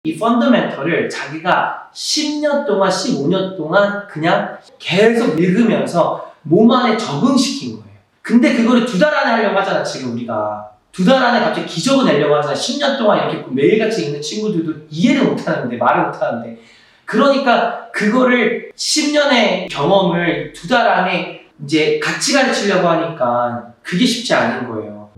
이 펀더멘털을 자기가 10년 동안, 15년 동안 그냥 계속 읽으면서 몸 안에 적응시킨 거예요. 근데 그거를 2달 안에 하려고 하잖아, 지금 우리가. 2달 안에 갑자기 기적을 내려고 하잖아. 10년 동안 이렇게 매일같이 읽는 친구들도 이해를 못 하는데, 말을 못 하는데. 그러니까 그거를 10년의 경험을 2달 안에 이제 같이 가르치려고 하니까 그게 쉽지 않은 거예요.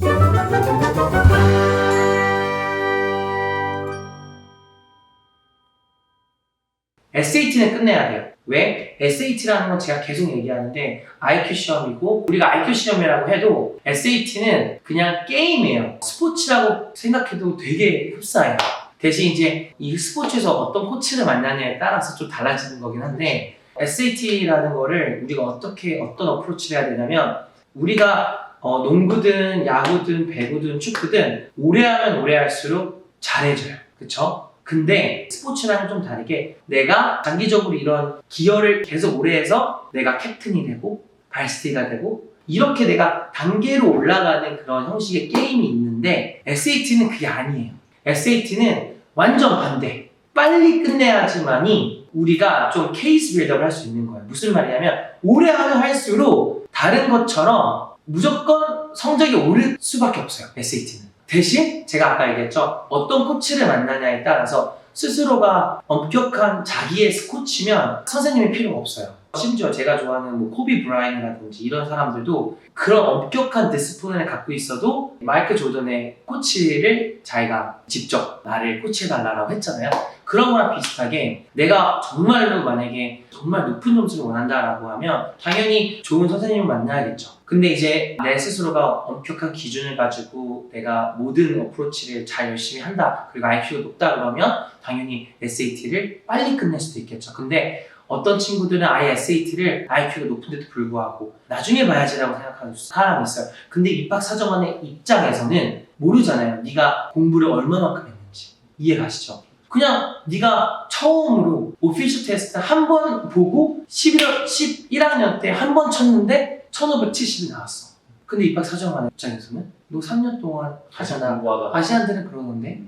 SAT는 끝내야 돼요. 왜? SAT라는 건 제가 계속 얘기하는데 IQ 시험이고, 우리가 IQ 시험이라고 해도 SAT는 그냥 게임이에요. 스포츠라고 생각해도 되게 흡사해요. 대신 이제 이 스포츠에서 어떤 코치를 만나냐에 따라서 좀 달라지는 거긴 한데, SAT라는 거를 우리가 어떤 어프로치를 해야 되냐면, 우리가 농구든 야구든 배구든 축구든 오래 하면 오래 할수록 잘해져요. 그쵸? 근데 스포츠랑은 좀 다르게 내가 장기적으로 이런 기여를 계속 오래 해서 내가 캡틴이 되고 발스티가 되고 이렇게 내가 단계로 올라가는 그런 형식의 게임이 있는데, SAT는 그게 아니에요. SAT는 완전 반대. 빨리 끝내야지만이 우리가 좀 케이스 빌드업을 할 수 있는 거예요. 무슨 말이냐면, 오래 하면 할수록 다른 것처럼 무조건 성적이 오를 수밖에 없어요, SAT는. 대신 제가 아까 얘기했죠. 어떤 코치를 만나냐에 따라서 스스로가 엄격한 자기의 코치면 선생님이 필요가 없어요. 심지어 제가 좋아하는 코비 브라이언이라든지 이런 사람들도 그런 엄격한 디스플린을 갖고 있어도 마이클 조던의 코치를 자기가 직접 나를 코치해달라고 했잖아요. 그런 거랑 비슷하게 내가 정말로 만약에 정말 높은 점수를 원한다라고 하면 당연히 좋은 선생님을 만나야겠죠. 근데 이제 내 스스로가 엄격한 기준을 가지고 내가 모든 어프로치를 잘 열심히 한다, 그리고 IQ가 높다 그러면 당연히 SAT를 빨리 끝낼 수도 있겠죠. 근데 어떤 친구들은 아예 SAT를 IQ가 높은데도 불구하고 나중에 봐야지라고 생각하는 사람이 있어요. 근데 입학사정관의 입장에서는 모르잖아요. 네가 공부를 얼마만큼 했는지. 이해 가시죠? 그냥 네가 처음으로 오피셜 테스트 한 번 보고 11학년 때 한 번 쳤는데 1570이 나왔어. 근데 입학사정관 입장에서는 너 3년 동안 하잖아. 아시안들은 그런 건데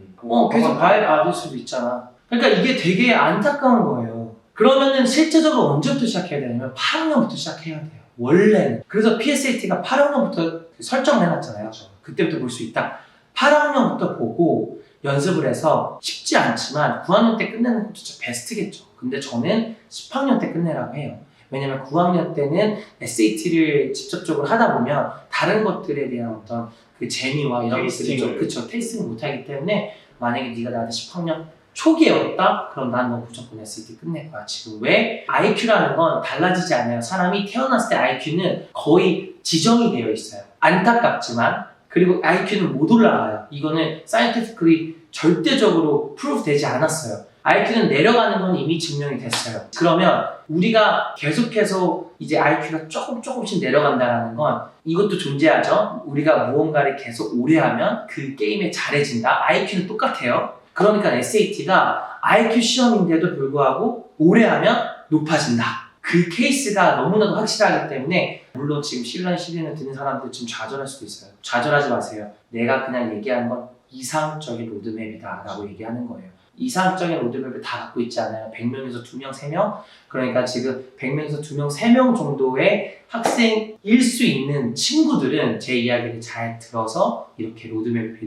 계속 과외 받을 수도 있잖아. 그러니까 이게 되게 안타까운 거예요. 그러면은 실제적으로 언제부터 시작해야 되냐면 8학년부터 시작해야 돼요. 원래는. 그래서 PSAT가 8학년부터 설정을 해놨잖아요. 그때부터 볼 수 있다. 8학년부터 보고 연습을 해서 쉽지 않지만 9학년 때 끝내는 것도 진짜 베스트겠죠. 근데 저는 10학년 때 끝내라고 해요. 왜냐면 9학년 때는 SAT를 직접적으로 하다 보면 다른 것들에 대한 어떤 그 재미와 이런 것들이 좀 테이스팅을 못하기 때문에, 만약에 네가 나한테 10학년 초기에 왔다? 그럼 난 너 무조건 SAT 끝낼 거야. 지금 왜? IQ라는 건 달라지지 않아요. 사람이 태어났을 때 IQ는 거의 지정이 되어 있어요. 안타깝지만. 그리고 IQ는 못 올라가요. 이거는 사이언티피컬리 절대적으로 프루프 되지 않았어요. IQ는 내려가는 건 이미 증명이 됐어요. 그러면 우리가 계속해서 이제 IQ가 조금씩 내려간다는 건 이것도 존재하죠. 우리가 무언가를 계속 오래 하면 그 게임에 잘해진다. IQ는 똑같아요. 그러니까 SAT가 IQ 시험인데도 불구하고 오래 하면 높아진다. 그 케이스가 너무나도 확실하기 때문에, 물론 지금 11년, 12년 듣는 사람들 좀 좌절할 수도 있어요. 좌절하지 마세요. 내가 그냥 얘기하는 건 이상적인 로드맵이다 라고 얘기하는 거예요. 이상적인 로드맵을 다 갖고 있지 않아요. 100명에서 2명, 3명? 그러니까 지금 100명에서 2명, 3명 정도의 학생일 수 있는 친구들은 제 이야기를 잘 들어서 이렇게 로드맵을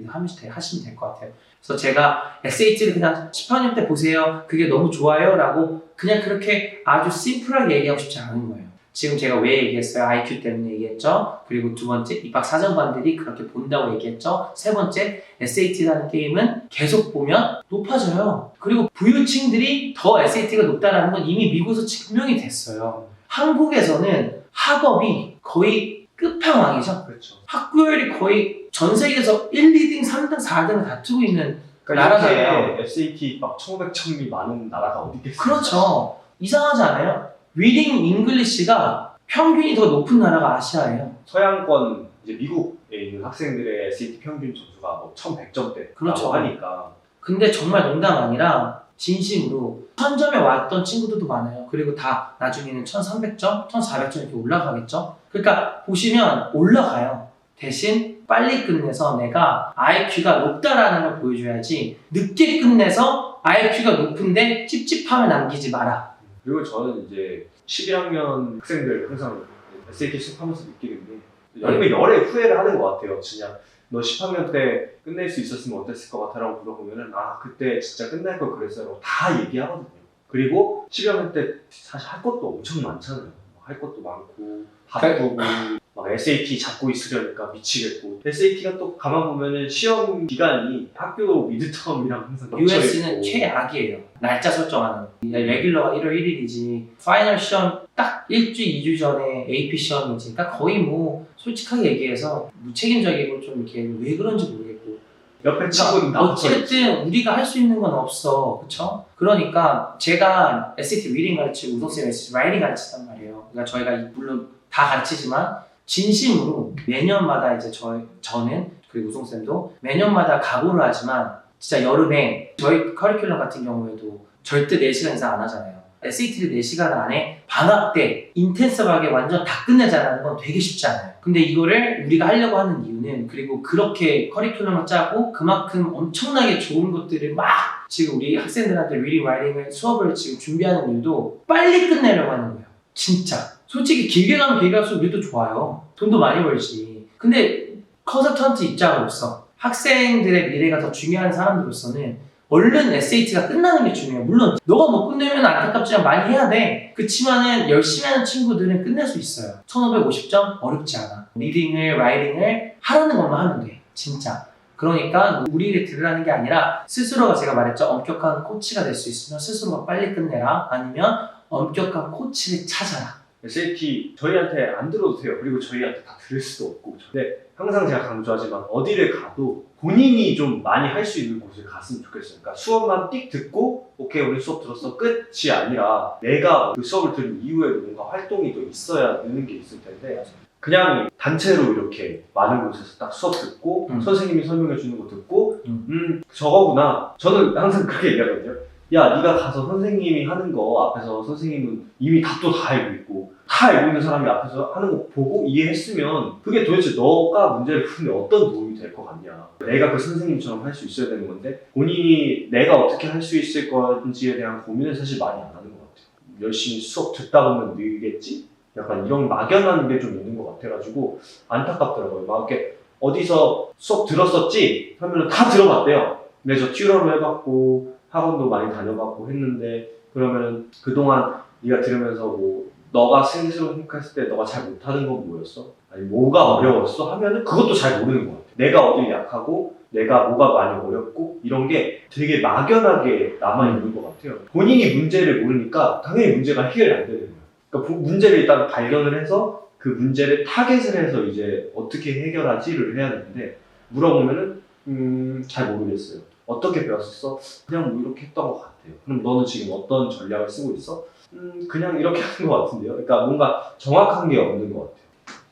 하시면 될 것 같아요. 그래서 제가 SAT를 그냥 10학년 때 보세요, 그게 너무 좋아요 라고 그냥 그렇게 아주 심플하게 얘기하고 싶지 않은 거예요. 지금 제가 왜 얘기했어요? IQ 때문에 얘기했죠. 그리고 두 번째, 입학사정관들이 그렇게 본다고 얘기했죠. 세 번째, SAT라는 게임은 계속 보면 높아져요. 그리고 부유층들이 더 SAT가 높다는 건 이미 미국에서 증명이 됐어요. 한국에서는 학업이 거의 끝판왕이죠. 그렇죠. 학구열이 거의 전 세계에서 1, 2등, 3등, 4등을 다투고 있는 나라잖아요. SAT 입학 1500점이 많은 나라가 어디 있겠어요? 그렇죠. 이상하지 않아요? 리딩 잉글리시가 평균이 더 높은 나라가 아시아예요. 서양권 이제 미국에 있는 학생들의 SAT 평균 점수가 뭐 1100점대 그렇죠. 하니까. 근데 정말 농담 아니라 진심으로 1000점에 왔던 친구들도 많아요. 그리고 다 나중에는 1300점, 1400점 이렇게 올라가겠죠. 그러니까 보시면 올라가요. 대신 빨리 끝내서 내가 IQ가 높다라는 걸 보여줘야지, 늦게 끝내서 IQ가 높은데 찝찝함을 남기지 마라. 그리고 저는 이제 11학년 학생들 항상 SAT 수업하면서 느끼는 게 아니면 열에 후회를 하는 것 같아요. 그냥 너 10학년 때 끝낼 수 있었으면 어땠을 것 같아? 라고 물어보면은 아 그때 진짜 끝날 걸 그랬어요. 다 얘기하거든요. 그리고 11학년 때 사실 할 것도 엄청 많잖아요. 할 것도 많고 바쁘고 막 SAT 잡고 있으려니까 미치겠고 SAT가 또 가만 보면은 시험 기간이 학교 미드텀이랑 항상 겹쳐있고 US는 최악이에요. 날짜 설정하는 거. 레귤러가 1월 1일이지 파이널 시험 딱 일주, 2주 전에 AP 시험이지. 그러니까 거의 뭐 솔직하게 얘기해서 무책임적이고 좀 이렇게 왜 그런지 모르겠고 옆에 친구는 다 어쨌든 우리가 할 수 있는 건 없어. 그쵸? 그러니까 제가 SAT 리딩 가르치고 우성쌤 SAT 라이팅 가르치단 말이에요. 그러니까 저희가 물론 다 가르치지만 진심으로 매년마다 이제 저는 그리고 우성쌤도 매년마다 각오를 하지만 진짜 여름에 저희 커리큘럼 같은 경우에도 절대 4시간 이상 안 하잖아요. SAT를 4시간 안에 방학 때 인텐시브하게 완전 다 끝내자라는 건 되게 쉽지 않아요. 근데 이거를 우리가 하려고 하는 이유는 그리고 그렇게 커리큘럼을 짜고 그만큼 엄청나게 좋은 것들을 막 지금 우리 학생들한테 리딩, 라이팅을 수업을 지금 준비하는 이유도 빨리 끝내려고 하는 거예요. 진짜. 솔직히 길게 가면 길게 갈수록 우리도 좋아요. 돈도 많이 벌지. 근데 컨설턴트 입장으로서 학생들의 미래가 더 중요한 사람들로서는 얼른 SAT가 끝나는 게 중요해요. 물론 너가 못 끝내면 안타깝지만 많이 해야 돼. 그치만은 열심히 하는 친구들은 끝낼 수 있어요. 1550점? 어렵지 않아. 리딩을, 라이팅을 하라는 것만 하면 돼. 진짜. 그러니까 우리를 들으라는 게 아니라 스스로가 제가 말했죠. 엄격한 코치가 될 수 있으면 스스로가 빨리 끝내라. 아니면 엄격한 코치를 찾아라. SAT 저희한테 안 들어도 돼요. 그리고 저희한테 다 들을 수도 없고. 근데 항상 제가 강조하지만 어디를 가도 본인이 좀 많이 할 수 있는 곳을 갔으면 좋겠어요. 그러니까 수업만 띡 듣고 오케이 우리 수업 들었어 끝이 아니라 내가 그 수업을 들은 이후에도 뭔가 활동이 또 있어야 되는 게 있을 텐데 그냥 단체로 이렇게 많은 곳에서 딱 수업 듣고 선생님이 설명해 주는 거 듣고 저거구나. 저는 항상 그렇게 얘기하거든요. 야, 네가 가서 선생님이 하는 거 앞에서 선생님은 이미 답도 다 알고 있고 다 알고 있는 사람이 앞에서 하는 거 보고 이해했으면 그게 도대체 너가 문제를 푸는데 어떤 도움이 될 것 같냐. 내가 그 선생님처럼 할 수 있어야 되는 건데 본인이 내가 어떻게 할 수 있을 건지에 대한 고민을 사실 많이 안 하는 것 같아요. 열심히 수업 듣다 보면 늘겠지? 약간 이런 막연한 게 좀 있는 것 같아가지고 안타깝더라고요. 막 이렇게 어디서 수업 들었었지? 하면 다 들어봤대요. 근데 저 튜러로 해봤고 학원도 많이 다녀봤고 했는데 그러면 그동안 네가 들으면서 뭐 너가 스스로 생각했을 때 너가 잘 못하는 건 뭐였어? 아니 뭐가 어려웠어? 하면은 그것도 잘 모르는 것 같아. 내가 어디 약하고 내가 뭐가 많이 어렵고 이런 게 되게 막연하게 남아있는 것 같아요. 본인이 문제를 모르니까 당연히 문제가 해결이 안 되는 거예요. 그러니까 문제를 일단 발견을 해서 그 문제를 타겟을 해서 이제 어떻게 해결하지를 해야 되는데 물어보면은 잘 모르겠어요. 어떻게 배웠었어? 그냥 뭐 이렇게 했던 것 같아요. 그럼 너는 지금 어떤 전략을 쓰고 있어? 그냥 이렇게 하는 것 같은데요. 그러니까 뭔가 정확한 게 없는 것 같아요.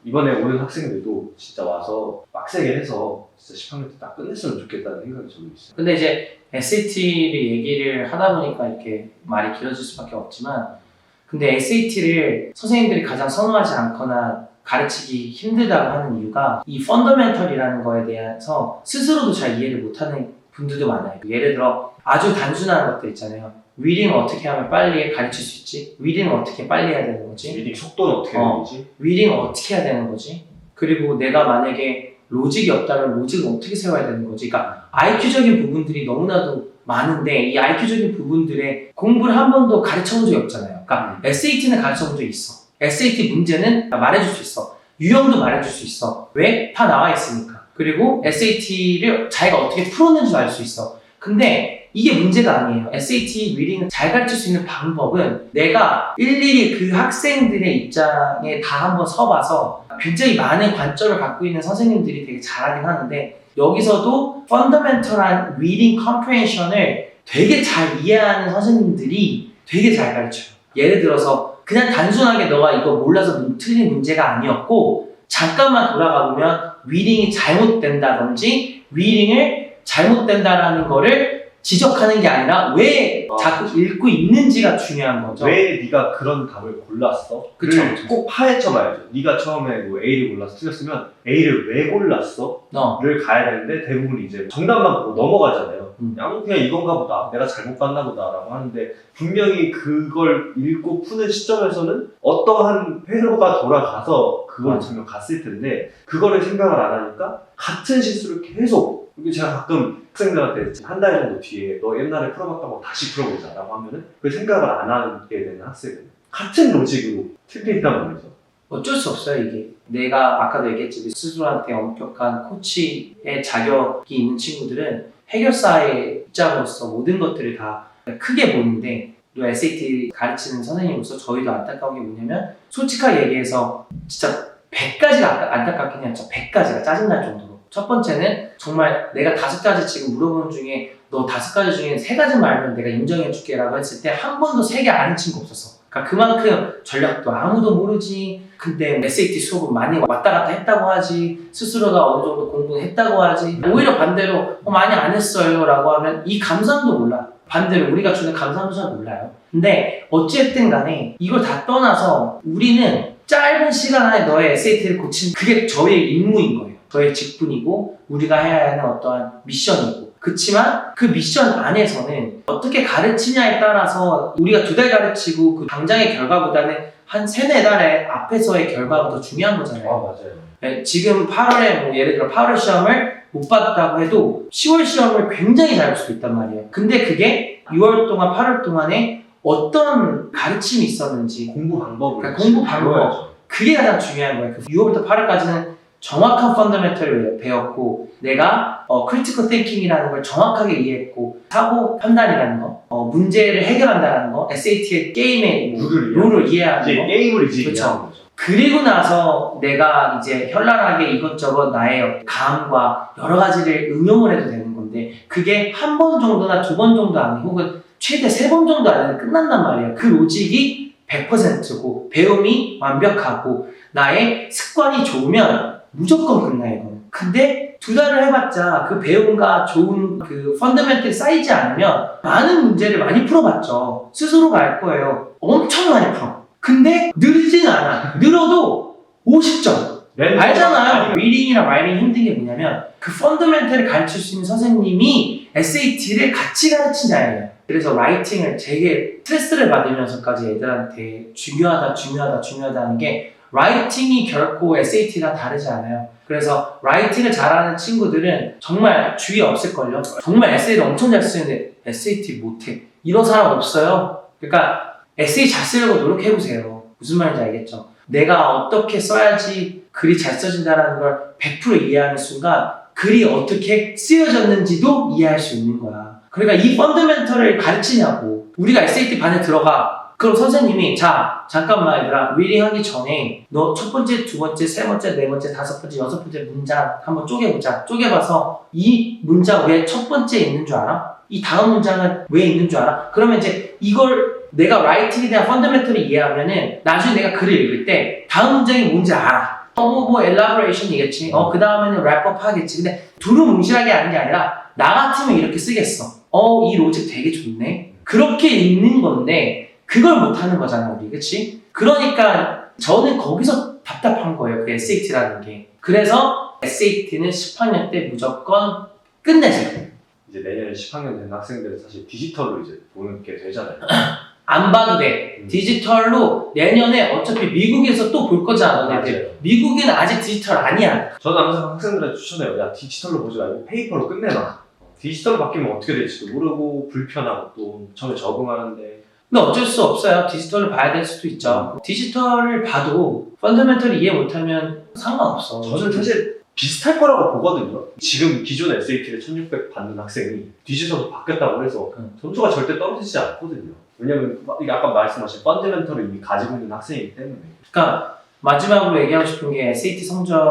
이번에 오는 학생들도 진짜 와서 빡세게 해서 진짜 10학년 때 딱 끝냈으면 좋겠다는 생각이 저도 있어요. 근데 이제 SAT를 얘기를 하다 보니까 이렇게 말이 길어질 수밖에 없지만 근데 SAT를 선생님들이 가장 선호하지 않거나 가르치기 힘들다고 하는 이유가 이 펀더멘털이라는 거에 대해서 스스로도 잘 이해를 못하는 분들도 많아요. 예를 들어 아주 단순한 것들 있잖아요. 리딩을 어떻게 하면 빨리 가르칠 수 있지? 리딩을 어떻게 빨리 해야 되는 거지? 리딩 속도는 어떻게 되는지? 리딩을 어떻게 해야 되는 거지? 그리고 내가 만약에 로직이 없다면 로직을 어떻게 세워야 되는 거지? 그러니까 IQ적인 부분들이 너무나도 많은데 이 IQ적인 부분들의 공부를 한 번도 가르쳐 본 적이 없잖아요. 그러니까 SAT는 가르쳐 본 적이 있어. SAT 문제는 말해줄 수 있어. 유형도 말해줄 수 있어. 왜? 다 나와 있으니까. 그리고 SAT를 자기가 어떻게 풀었는지도 알 수 있어. 근데 이게 문제가 아니에요. SAT 리딩을 잘 가르칠 수 있는 방법은 내가 일일이 그 학생들의 입장에 다 한번 서봐서 굉장히 많은 관점을 갖고 있는 선생님들이 되게 잘하긴 하는데 여기서도 펀더멘털한 리딩 컴프레hension을 되게 잘 이해하는 선생님들이 되게 잘 가르쳐요. 예를 들어서 그냥 단순하게 너가 이거 몰라서 틀린 문제가 아니었고 잠깐만 돌아가 보면 리딩이 잘못된다든지 리딩을 잘못된다라는 거를 지적하는 게 아니라 왜 자꾸 읽고 있는지가 중요한 거죠. 왜 네가 그런 답을 골랐어? 그쵸, 를 그쵸. 꼭 파헤쳐봐야죠. 네가 처음에 뭐 A를 골라서 틀렸으면 A를 왜 골랐어? 를 가야 되는데 대부분 이제 정답만 보고 넘어가잖아요. 그냥 이건가 보다. 내가 잘못 봤나 보다 라고 하는데 분명히 그걸 읽고 푸는 시점에서는 어떠한 회로가 돌아가서 그걸 분명 갔을 텐데 그거를 생각을 안 하니까 같은 실수를 계속 그리고 제가 가끔 학생들한테 한 달 정도 뒤에 너 옛날에 풀어봤다고 다시 풀어보자 라고 하면은 그 생각을 안 하게 되는 학생은 같은 로직으로 틀린단 말이죠. 어쩔 수 없어요, 이게. 내가 아까도 얘기했지만 스스로한테 엄격한 코치의 자격이 있는 친구들은 해결사의 입장으로서 모든 것들을 다 크게 보는데 또 SAT 가르치는 선생님으로서 저희도 안타까운 게 뭐냐면 솔직하게 얘기해서 진짜 100가지가 안타깝긴 해요. 진짜 100가지가 짜증날 정도로. 첫 번째는 정말 내가 5가지 지금 물어보는 중에 너 5가지 중에 3가지만 알면 내가 인정해줄게 라고 했을 때 한 번도 3개 아는 친구 없었어. 그러니까 그만큼 전략도 아무도 모르지. 근데 SAT 수업은 많이 왔다 갔다 했다고 하지. 스스로가 어느 정도 공부는 했다고 하지. 오히려 반대로 많이 안 했어요 라고 하면 이 감상도 몰라. 반대로 우리가 주는 감상도 잘 몰라요. 근데 어찌됐든 간에 이걸 다 떠나서 우리는 짧은 시간 안에 너의 SAT를 고치는 그게 저의 임무인 거예요. 저의 직분이고 우리가 해야 하는 어떠한 미션이고 그치만 그 미션 안에서는 어떻게 가르치냐에 따라서 우리가 2달 가르치고 그 당장의 결과보다는 한 3-4달의 앞에서의 결과가 더 중요한 거잖아요. 맞아요. 네, 지금 8월에 뭐 예를 들어 8월 시험을 못 봤다고 해도 10월 시험을 굉장히 잘 볼 수도 있단 말이에요. 근데 그게 6월 동안 8월 동안에 어떤 가르침이 있었는지 공부 방법을 그러니까 공부 방법 배워야죠. 그게 가장 중요한 거예요. 6월부터 8월까지는 정확한 펀더멘털을 배웠고 내가 크리티컬 띵킹이라는 걸 정확하게 이해했고 사고 판단이라는 거 문제를 해결한다는 거 SAT의 게임의 룰을 이해하는 이제 거 게임을 이제 그쵸. 이해하는 거죠. 그리고 나서 내가 이제 현란하게 이것저것 나의 감과 여러 가지를 응용을 해도 되는 건데 그게 한 번 정도나 2번 정도 아니 혹은 최대 3번 정도 안에는 끝난단 말이에요. 그 로직이 100%고 배움이 완벽하고 나의 습관이 좋으면 무조건 끝나 이거는. 근데 2달을 해봤자 그 배움과 좋은 그 펀더멘털이 쌓이지 않으면 많은 문제를 많이 풀어봤죠. 스스로가 알 거예요. 엄청 많이 풀어. 근데 늘진 않아. 늘어도 50점. 알잖아요. 리딩이랑 라이팅 힘든 게 뭐냐면 그 펀더멘털을 가르칠 수 있는 선생님이 SAT를 같이 가르치냐예요. 그래서 라이팅을 되게 스트레스를 받으면서까지 애들한테 중요하다는 게 라이팅이 결코 SAT랑 다르지 않아요. 그래서 라이팅을 잘하는 친구들은 정말 주위 없을걸요. 정말 에세이를 엄청 잘 쓰는데 SAT 못해. 이런 사람 없어요. 그러니까 에세이 잘 쓰려고 노력해보세요. 무슨 말인지 알겠죠? 내가 어떻게 써야지 글이 잘 써진다는 걸 100% 이해하는 순간 글이 어떻게 쓰여졌는지도 이해할 수 있는 거야. 그러니까 이 펀더멘털을 가르치냐고. 우리가 SAT 반에 들어가. 그럼 선생님이 자 잠깐만 얘들아 리딩 하기 전에 너 첫 번째, 2번째, 3번째, 4번째, 5번째, 6번째 문장 한번 쪼개보자. 쪼개봐서 이 문장 왜 첫 번째에 있는 줄 알아? 이 다음 문장은 왜 있는 줄 알아? 그러면 이제 이걸 내가 라이팅에 대한 펀더멘털을 이해하면은 나중에 내가 글을 읽을 때 다음 문장이 뭔지 알아. 뭐 elaboration이겠지. 그 다음에는 wrap-up 하겠지. 근데 두루뭉실하게 하는 게 아니라 나 같으면 이렇게 쓰겠어. 이 로직 되게 좋네. 그렇게 읽는 건데 그걸 못하는 거잖아 우리. 그치? 그러니까 저는 거기서 답답한 거예요. 그 SAT라는 게. 그래서 SAT는 10학년 때 무조건 끝내세요. 이제 내년에 10학년 된 학생들은 사실 디지털로 이제 보는 게 되잖아요. 안 봐도 돼. 디지털로 내년에 어차피 미국에서 또 볼 거잖아 너네들. 미국은 아직 디지털 아니야. 저는 항상 학생들한테 추천해요. 야 디지털로 보지 말고 페이퍼로 끝내놔. 디지털로 바뀌면 어떻게 될지도 모르고 불편하고 또 처음에 적응하는데 근데 어쩔 수 없어요. 디지털을 봐야 될 수도 있죠. 디지털을 봐도 펀더멘털을 이해 못하면 상관없어. 저는 사실 비슷할 거라고 보거든요. 지금 기존 SAT를 1600 받는 학생이 디지털로 바뀌었다고 해서 점수가 절대 떨어지지 않거든요. 왜냐면 이게 아까 말씀하신 펀더멘털을 이미 가지고 있는 학생이기 때문에. 그러니까 마지막으로 얘기하고 싶은 게 SAT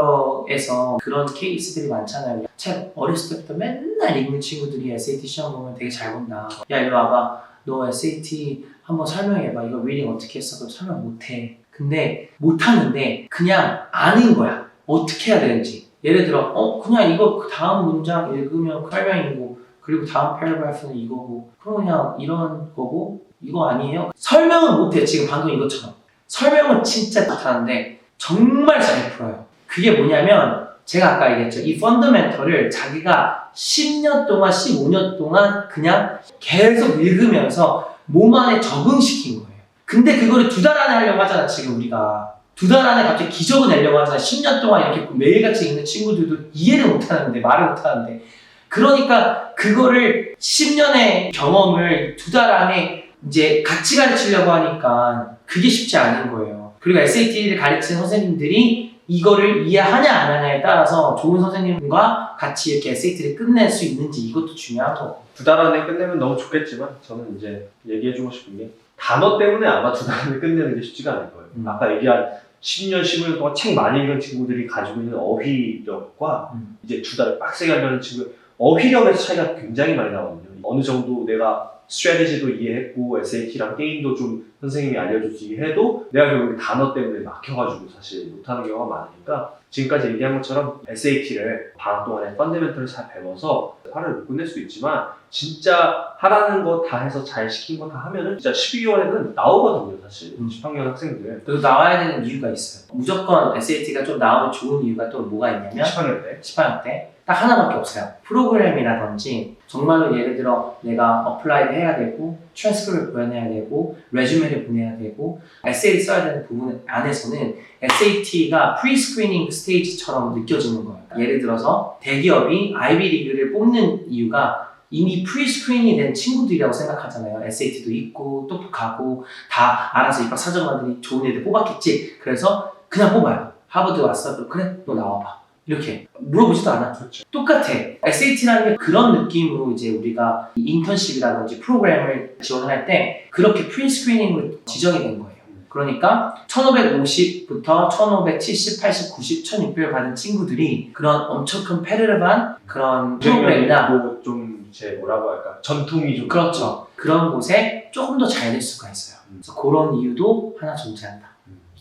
성적에서 그런 케이스들이 많잖아요. 책 어렸을 때부터 맨날 읽는 친구들이 SAT 시험 보면 되게 잘 본다. 야 이리 와봐. 너 SAT 한번 설명해봐. 이거 리딩 어떻게 했어? 그럼 설명 못해. 근데 못하는데 그냥 아는 거야. 어떻게 해야 되는지. 예를 들어 그냥 이거 그 다음 문장 읽으면 설명이고 그리고 다음 패러그래프는 이거고 그럼 그냥 이런 거고 이거 아니에요? 설명은 못해. 지금 방금 이것처럼 설명은 진짜 못하는데 정말 잘 풀어요. 그게 뭐냐면 제가 아까 얘기했죠. 이 펀더멘털을 자기가 10년 동안 15년 동안 그냥 계속 읽으면서 몸 안에 적응시킨 거예요. 근데 그거를 2달 안에 하려고 하잖아. 지금 우리가 2달 안에 갑자기 기적을 내려고 하잖아. 10년 동안 이렇게 매일같이 읽는 친구들도 이해를 못하는데 말을 못하는데 그러니까 그거를 10년의 경험을 2달 안에 이제 같이 가르치려고 하니까 그게 쉽지 않은 거예요. 그리고 SAT를 가르치는 선생님들이 이거를 이해하냐 안 하냐에 따라서 좋은 선생님과 같이 이렇게 SAT를 끝낼 수 있는지 이것도 중요한 거고. 2달 안에 끝내면 너무 좋겠지만 저는 이제 얘기해주고 싶은 게 단어 때문에 아마 2달 안에 끝내는 게 쉽지가 않을 거예요. 아까 얘기한 10년, 15년 동안 책 많이 읽은 친구들이 가지고 있는 어휘력과 이제 2달을 빡세게 하려는 친구의 어휘력에서 차이가 굉장히 많이 나거든요. 어느 정도 내가 스트래티지도 이해했고 SAT랑 게임도 좀 선생님이 알려주지 해도 내가 결국 단어 때문에 막혀가지고 사실 못하는 경우가 많으니까 지금까지 얘기한 것처럼 SAT를 방학 동안에 펀더멘털을 잘 배워서 8을 못 끝낼 수 있지만 진짜 하라는 거 다 해서 잘 시킨 거 다 하면은 진짜 12개월에는 나오거든요 사실 10학년 학생들. 그리고 나와야 되는 이유가 있어요. 무조건 SAT가 좀 나오면 좋은 이유가 또 뭐가 있냐면 10학년 때 딱 하나밖에 없어요. 프로그램이라든지 정말로 예를 들어 내가 어플라이드 해야 되고 트랜스크립을 보내야 되고 레주메를 보내야 되고 에세이를 써야 되는 부분 안에서는 SAT가 프리스크리닝 스테이지처럼 느껴지는 거예요. 예를 들어서 대기업이 아이비리그를 뽑는 이유가 이미 프리스크린이 된 친구들이라고 생각하잖아요. SAT도 있고 똑똑하고 다 알아서 입학 사정관들이 좋은 애들 뽑았겠지. 그래서 그냥 뽑아요. 하버드 왔어? 그래? 너 나와봐. 이렇게 물어보지도 않아. 그렇죠. 똑같아. SAT라는 게 그런 느낌으로 이제 우리가 인턴십이라든지 프로그램을 지원을 할 때 그렇게 프리스크리닝으로 지정이 된 거예요. 그러니까 1550부터 1570, 80, 90, 1600을 받은 친구들이 그런 엄청 컴페티티브한 그런 프로그램이나 좀 제 뭐라고 할까 전통이 좀 그렇죠. 그런 곳에 조금 더 잘 될 수가 있어요. 그래서 그런 이유도 하나 존재한다.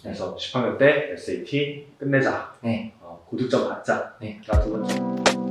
그래서 10학년 때 SAT 끝내자. 네. 고득점 받자. 네. 두 번째.